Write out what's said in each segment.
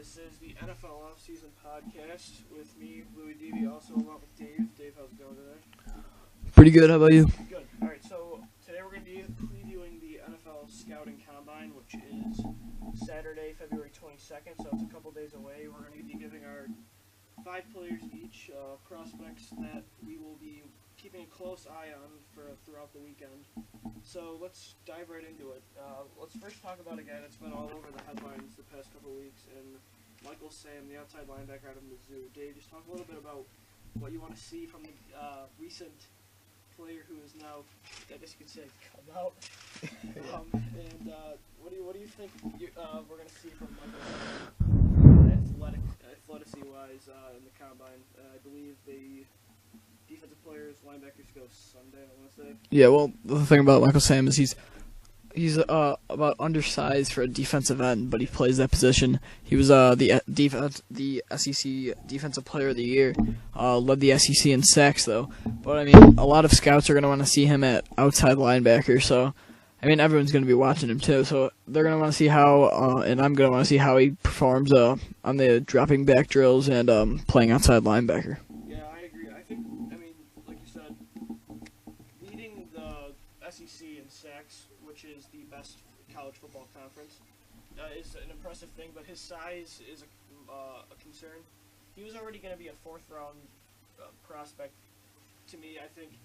This is the NFL Offseason podcast with me, Louis Deavy, also along with Dave. Dave, how's it going today? Pretty good. How about you? Good. All right, so today we're going to be previewing the NFL Scouting Combine, which is Saturday, February 22nd, so it's a couple days away. We're going to be giving our 5 players each, prospects that we will be keeping a close eye on throughout the weekend. So let's dive right into it. Let's first talk about a guy that's been all over the headlines the past couple of weeks, and Michael Sam, the outside linebacker out of Mizzou. Dave, just talk a little bit about what you want to see from the recent player who is now, I guess you could say, come out. And what do you think we're going to see from Michael Sam, athletic-wise, in the combine? I believe the defensive players, linebackers go Sunday, I want to say. Yeah, well, the thing about Michael Sam is he's about undersized for a defensive end, but he plays that position. He was the SEC Defensive Player of the Year, led the SEC in sacks, though. But, I mean, a lot of scouts are going to want to see him at outside linebacker, so, I mean, everyone's going to be watching him, too. So they're going to want to see how, and I'm going to want to see how he performs on the dropping back drills and playing outside linebacker. SEC in sacks, which is the best college football conference, is an impressive thing, but his size is a concern. He was already going to be a fourth-round prospect. To me, I think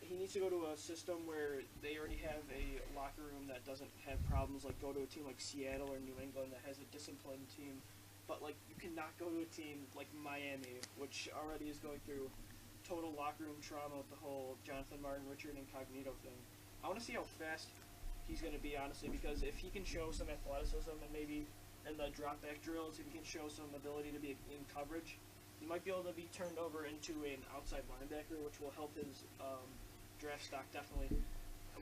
he needs to go to a system where they already have a locker room that doesn't have problems, like go to a team like Seattle or New England that has a disciplined team. But like you cannot go to a team like Miami, which already is going through total locker room trauma with the whole Jonathan Martin, Richard Incognito thing. I want to see how fast he's going to be, honestly, because if he can show some athleticism and maybe in the drop-back drills, if he can show some ability to be in coverage, he might be able to be turned over into an outside linebacker, which will help his draft stock, definitely.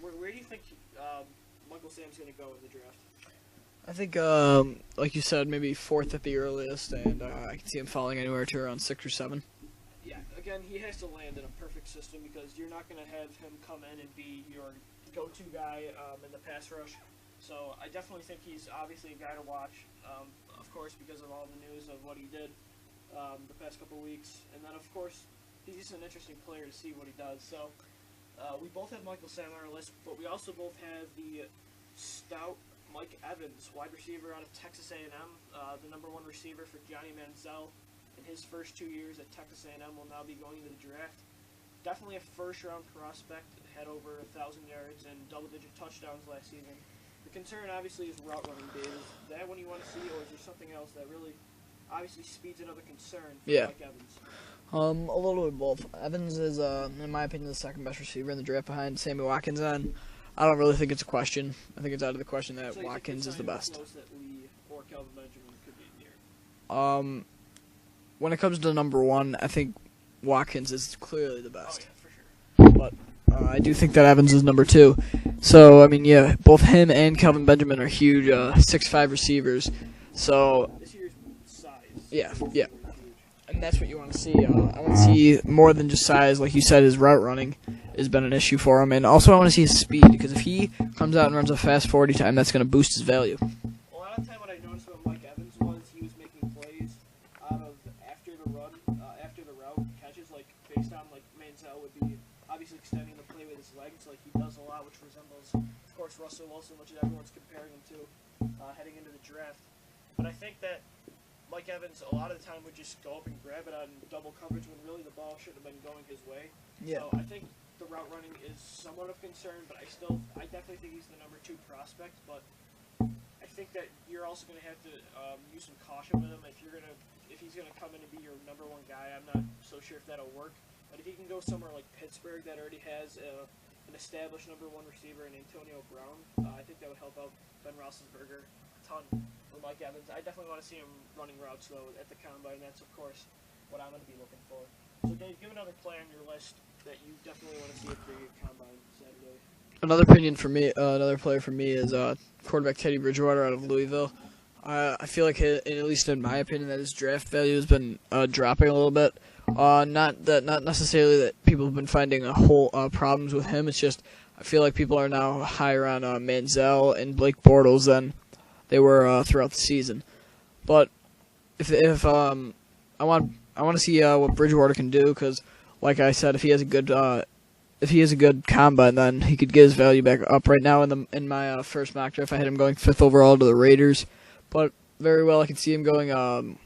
Where do you think Michael Sam's going to go in the draft? I think, like you said, maybe 4th at the earliest, and I can see him falling anywhere to around 6 or 7. Yeah, again, he has to land in a perfect system because you're not going to have him come in and be your go-to guy in the pass rush. So I definitely think he's obviously a guy to watch, of course, because of all the news of what he did the past couple weeks. And then, of course, he's just an interesting player to see what he does. So we both have Michael Sam on our list, but we also both have the stout Mike Evans, wide receiver out of Texas A&M, the #1 receiver for Johnny Manziel. In his first 2 years at Texas A&M will now be going into the draft. Definitely a first-round prospect, had over 1,000 yards and double-digit touchdowns last season. The concern, obviously, is route running, Dave. Is that what you want to see, or is there something else that really, obviously, speeds another concern for Mike Evans? A little bit of both. Evans is, in my opinion, the second-best receiver in the draft behind Sammy Watkins, and I don't really think it's a question. I think it's out of the question that Watkins is the best. Close that Lee or Kelvin Benjamin could be near? When it comes to #1, I think Watkins is clearly the best. Oh, yeah, for sure. But I do think that Evans is #2. So, I mean, yeah, both him and Kelvin Benjamin are huge 6'5" receivers. So, this year's size. Yeah. And that's what you want to see. I want to see more than just size. Like you said, his route running has been an issue for him. And also I want to see his speed, because if he comes out and runs a fast 40 time, that's going to boost his value. A lot of time what I noticed about Mike Evans was he was making plays out of after the run, after the route catches, like based on like Manziel would be obviously extending the play with his legs, like he does a lot, which resembles, of course, Russell Wilson, which everyone's comparing him to heading into the draft. But I think that Mike Evans a lot of the time would just go up and grab it on double coverage when really the ball should have been going his way. Yeah. So I think the route running is somewhat of concern, but I definitely think he's the #2 prospect. But I think that you're also going to have to use some caution with him if he's going to come in and be your #1 guy. I'm not so sure if that'll work. But if he can go somewhere like Pittsburgh that already has an established #1 receiver in Antonio Brown, I think that would help out Ben Roethlisberger a ton for Mike Evans. I definitely want to see him running routes, though, at the combine. That's, of course, what I'm going to be looking for. So, Dave, give another player on your list that you definitely want to see at the combine Saturday. Another player for me is quarterback Teddy Bridgewater out of Louisville. I feel like, at least in my opinion, that his draft value has been dropping a little bit. Not necessarily that people have been finding a whole problems with him. It's just I feel like people are now higher on Manziel and Blake Bortles than they were throughout the season. But if I want to see what Bridgewater can do, because like I said, if he has a good combine, then he could get his value back up. Right now in my first mock draft, I had him going 5th overall to the Raiders, but very well I can see him going.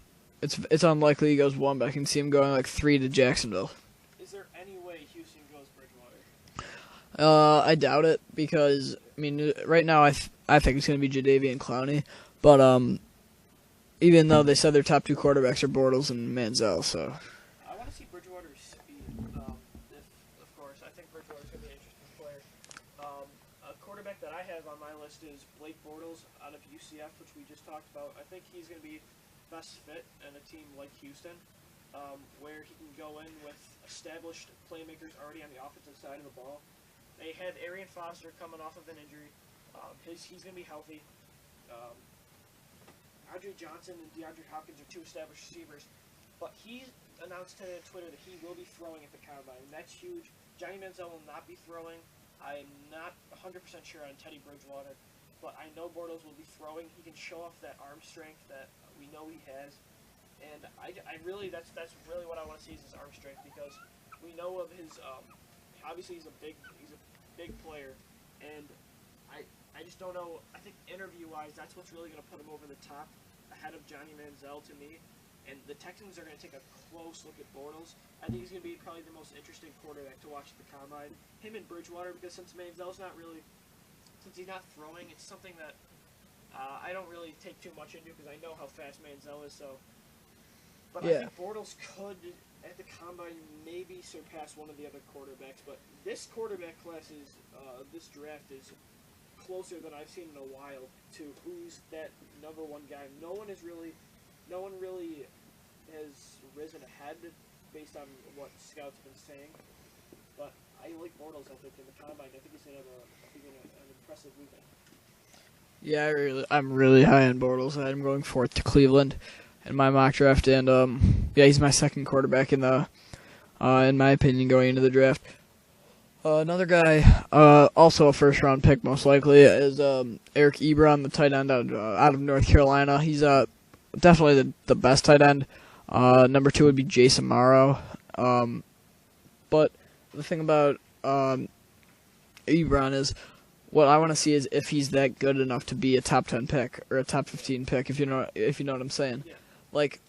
It's unlikely he goes 1, but I can see him going like 3 to Jacksonville. Is there any way Houston goes Bridgewater? I doubt it, because I mean right now I think it's gonna be Jadeveon Clowney, but even though they said their top 2 quarterbacks are Bortles and Manziel, so. I want to see Bridgewater's speed. Of course, I think Bridgewater's going to be an interesting player. A quarterback that I have on my list is Blake Bortles out of UCF, which we just talked about. I think he's going to be best fit in a team like Houston, where he can go in with established playmakers already on the offensive side of the ball. They had Arian Foster coming off of an injury. He's going to be healthy. Andre Johnson and DeAndre Hopkins are 2 established receivers, but he announced today on Twitter that he will be throwing at the combine, and that's huge. Johnny Manziel will not be throwing. I'm not 100% sure on Teddy Bridgewater, but I know Bortles will be throwing. He can show off that arm strength that we know he has, and I really that's really what I want to see is his arm strength, because we know of his obviously he's a big player, and I just don't know. I think interview-wise, that's what's really going to put him over the top, ahead of Johnny Manziel to me. And the Texans are going to take a close look at Bortles. I think he's going to be probably the most interesting quarterback to watch at the combine. Him and Bridgewater, because since Manziel's since he's not throwing, it's something that I don't really take too much into, because I know how fast Manziel is. But yeah. I think Bortles could, at the combine, maybe surpass one of the other quarterbacks. But this quarterback class this draft is closer than I've seen in a while to who's that number 1 guy. No one really has risen ahead based on what scouts have been saying. But I like Bortles, I think, in the combine. I think he's going to have an impressive weekend. Yeah, I'm really high on Bortles. I had him going 4th to Cleveland in my mock draft, and yeah, he's my second quarterback in my opinion, going into the draft. Another guy, also a first-round pick most likely, is Eric Ebron, the tight end out of North Carolina. He's definitely the best tight end. Number 2 would be Jason Morrow. But the thing about Ebron is, what I want to see is if he's that good enough to be a top 10 pick or a top 15 pick. If you know what I'm saying. Yeah. Like,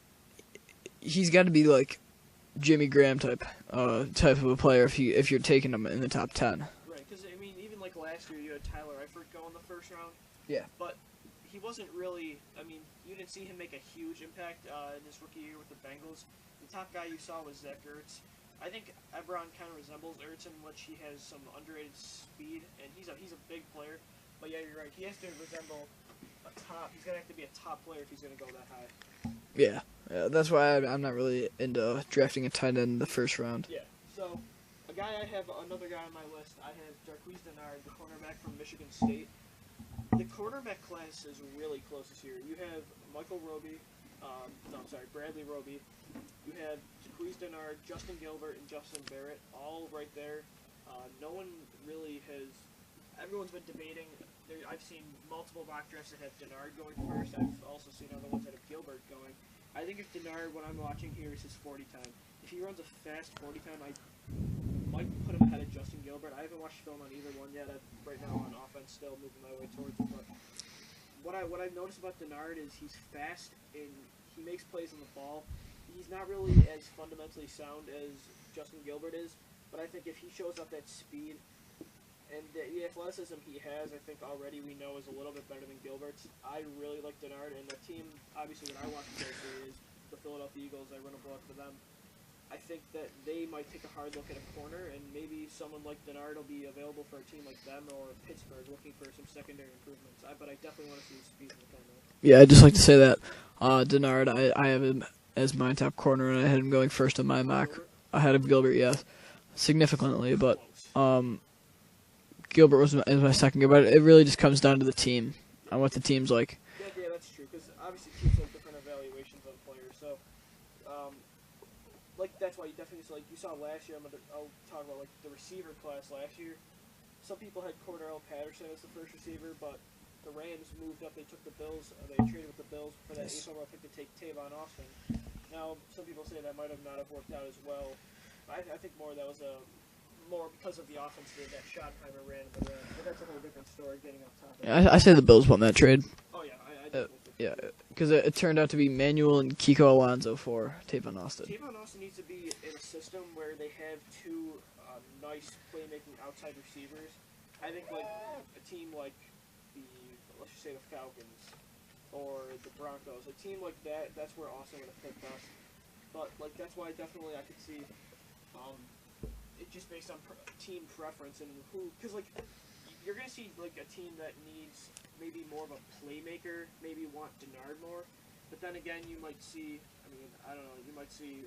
he's got to be like Jimmy Graham type of a player if you're taking him in the top 10. Right, because I mean, even like last year, you had Tyler Eifert go in the first round. Yeah. But he wasn't really. I mean, you didn't see him make a huge impact in his rookie year with the Bengals. The top guy you saw was Zach Ertz. I think Ebron kind of resembles Ertz in which he has some underrated speed, and he's a big player. But yeah, you're right. He has to resemble a top. He's gonna have to be a top player if he's gonna go that high. Yeah, that's why I'm not really into drafting a tight end in the first round. Yeah, so another guy on my list, I have Jarquez Denard, the cornerback from Michigan State. The quarterback class is really close this year. You have Bradley Roby. You have Jarquez Denard, Justin Gilbert, and Justin Barrett, all right there. No one really has. Everyone's been debating. I've seen multiple mock drafts that have Denard going first. I've also seen other ones that have Gilbert going. I think if Denard, what I'm watching here, is his 40 time. If he runs a fast 40 time, I might put him ahead of Justin Gilbert. I haven't watched film on either one yet. I'm right now on offense, still moving my way towards it. But what I've noticed about Denard is he's fast and he makes plays on the ball. He's not really as fundamentally sound as Justin Gilbert is, but I think if he shows up that speed and the athleticism he has, I think already we know is a little bit better than Gilbert's. I really like Denard, and the team, obviously, that I watch closely is the Philadelphia Eagles. I run a blog for them. I think that they might take a hard look at a corner, and maybe someone like Denard will be available for a team like them or Pittsburgh looking for some secondary improvements. But I definitely want to see his speed in the corner. Yeah, I'd just like to say that Denard, I have him as my top corner, and I had him going first in my mock. Ahead of Gilbert, yes, significantly, but Gilbert was my second guy, but it really just comes down to the team and what the team's like. Yeah, that's true, because obviously teams have different evaluations on players, so that's why you definitely you saw last year. I'll talk about the receiver class last year. Some people had Cordell Patterson as the first receiver, but the Rams moved up. They took the Bills. They traded with the Bills for that 8th overall pick to take Tavon Austin. Now, some people say that might have not have worked out as well. I think more that was more because of the offense that Schottenheimer ran in the Rams. But that's a whole different story. Getting off topic. I say the Bills won that trade. Oh yeah, I definitely think Yeah, because it turned out to be Manuel and Kiko Alonso for Tavon Austin. Tavon Austin needs to be in a system where they have two nice playmaking outside receivers. I think like a team like let's just say the Falcons or the Broncos, a team like that, that's where Austin would have fit best. But like that's why definitely I could see it just based on team preference and who, because like you're gonna see like a team that needs maybe more of a playmaker, maybe want Denard more, but then again you might see, I don't know, you might see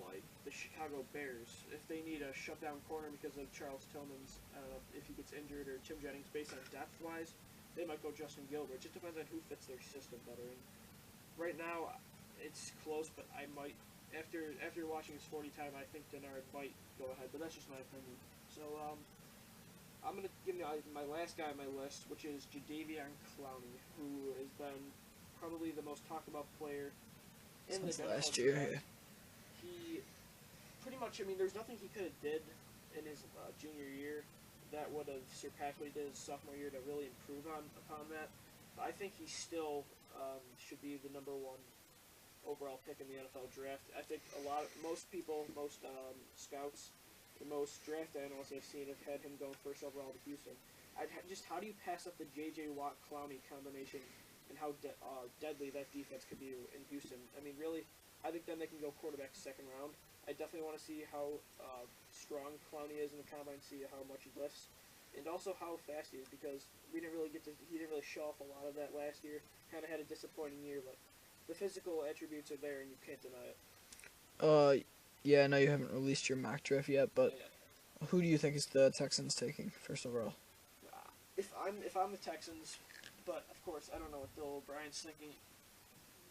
like the Chicago Bears, if they need a shutdown corner because of Charles Tillman's, if he gets injured, or Tim Jennings, based on depth-wise, they might go Justin Gilbert. It just depends on who fits their system better. And right now, it's close, but I might, after watching his 40 time, I think Denard might go ahead, but that's just my opinion. So, I'm going to give you my last guy on my list, which is Jadeveon Clowney, who has been probably the most talked about player in Since the last year. Yeah. He pretty much, there's nothing he could have did in his junior year that would have surpassed what he did his sophomore year to really improve upon that. But I think he still should be the #1 overall pick in the NFL draft. I think most people, most scouts, and most draft analysts I've seen have had him going first overall to Houston. How do you pass up the J.J. Watt-Clowney combination and how deadly that defense could be in Houston? Really, I think then they can go quarterback second round. I definitely want to see how strong Clowney is in the combine, see how much he lifts, and also how fast he is, because he didn't really show off a lot of that last year. Kind of had a disappointing year, but the physical attributes are there, and you can't deny it. Yeah, I know you haven't released your mock draft yet, but who do you think is the Texans taking first overall? If I'm the Texans, but of course I don't know what Bill O'Brien's thinking.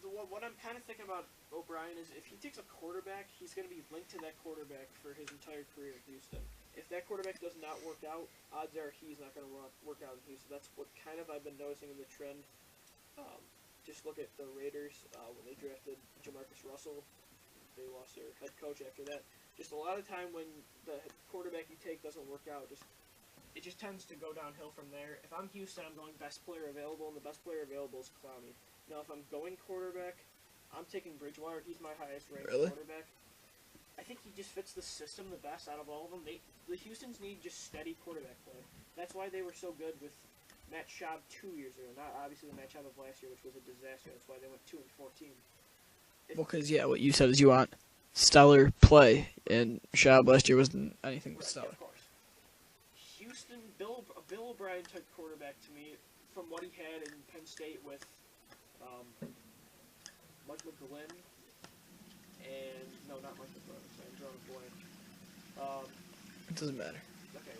What I'm kind of thinking about O'Brien is if he takes a quarterback, he's going to be linked to that quarterback for his entire career in Houston. If that quarterback does not work out, odds are he's not going to work out in Houston. That's what kind of I've been noticing in the trend. Just look at the Raiders when they drafted Jamarcus Russell. They lost their head coach after that. Just a lot of time when the quarterback you take doesn't work out, it just tends to go downhill from there. If I'm Houston, I'm going best player available, and the best player available is Clowney. Now, if I'm going quarterback, I'm taking Bridgewater. He's my highest-ranked quarterback. I think he just fits the system the best out of all of them. The Houstons need just steady quarterback play. That's why they were so good with Matt Schaub 2 years ago. Not obviously the Matt Schaub of last year, which was a disaster. That's why they went 2-14. Because what you said is you want stellar play, and Schaub last year wasn't anything but stellar. Of course. Houston, Bill O'Brien took quarterback to me from what he had in Penn State with Mike McGlynn, and no, not Mike McGlynn. I'm drawing a blank. It doesn't matter. Okay,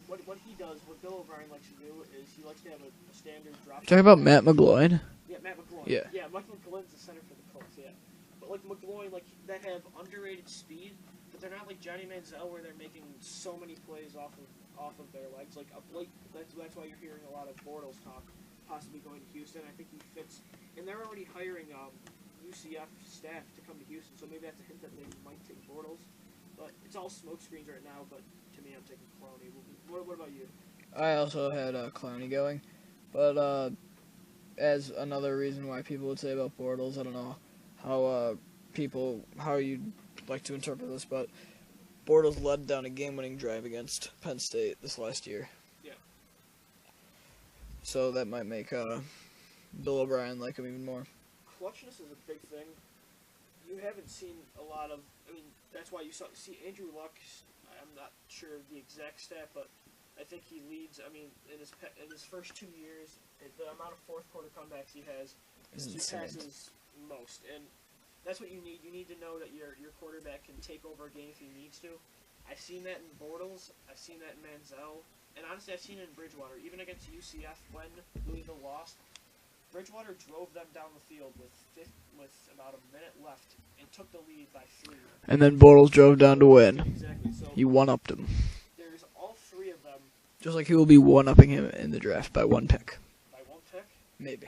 what he does, what Bill O'Brien likes to do, is he likes to have a standard drop. You're talking about Matt McGloin? Yeah, Matt McGloin. Yeah, Mike McGlynn's the center for the Colts. Yeah, but like McGloin, that have underrated speed, but they're not like Johnny Manziel where they're making so many plays off of their legs. Like a Blake, that's why you're hearing a lot of Bortles talk, possibly going to Houston. I think he fits, and they're already hiring UCF staff to come to Houston, so maybe that's a hint that they might take Bortles. But it's all smoke screens right now. But to me, I'm taking Clowney. What about you? I also had Clowney going, but as another reason why people would say about Bortles, I don't know how you'd like to interpret this, but Bortles led down a game-winning drive against Penn State this last year. Yeah. So that might make Bill O'Brien like him even more. Clutchness is a big thing. You haven't seen a lot of. That's why you see Andrew Luck. I'm not sure of the exact stat, but I think he leads. In his first 2 years, the amount of fourth quarter comebacks he has surpasses most, and that's what you need. You need to know that your quarterback can take over a game if he needs to. I've seen that in Bortles. I've seen that in Manziel, and honestly, I've seen it in Bridgewater. Even against UCF when Louisville lost, Bridgewater drove them down the field with about a minute left and took the lead by 3. And then Bortles drove down to win. Exactly. So he one-upped him. There's all 3 of them. Just like he will be one-upping him in the draft by 1 pick. By 1 pick? Maybe.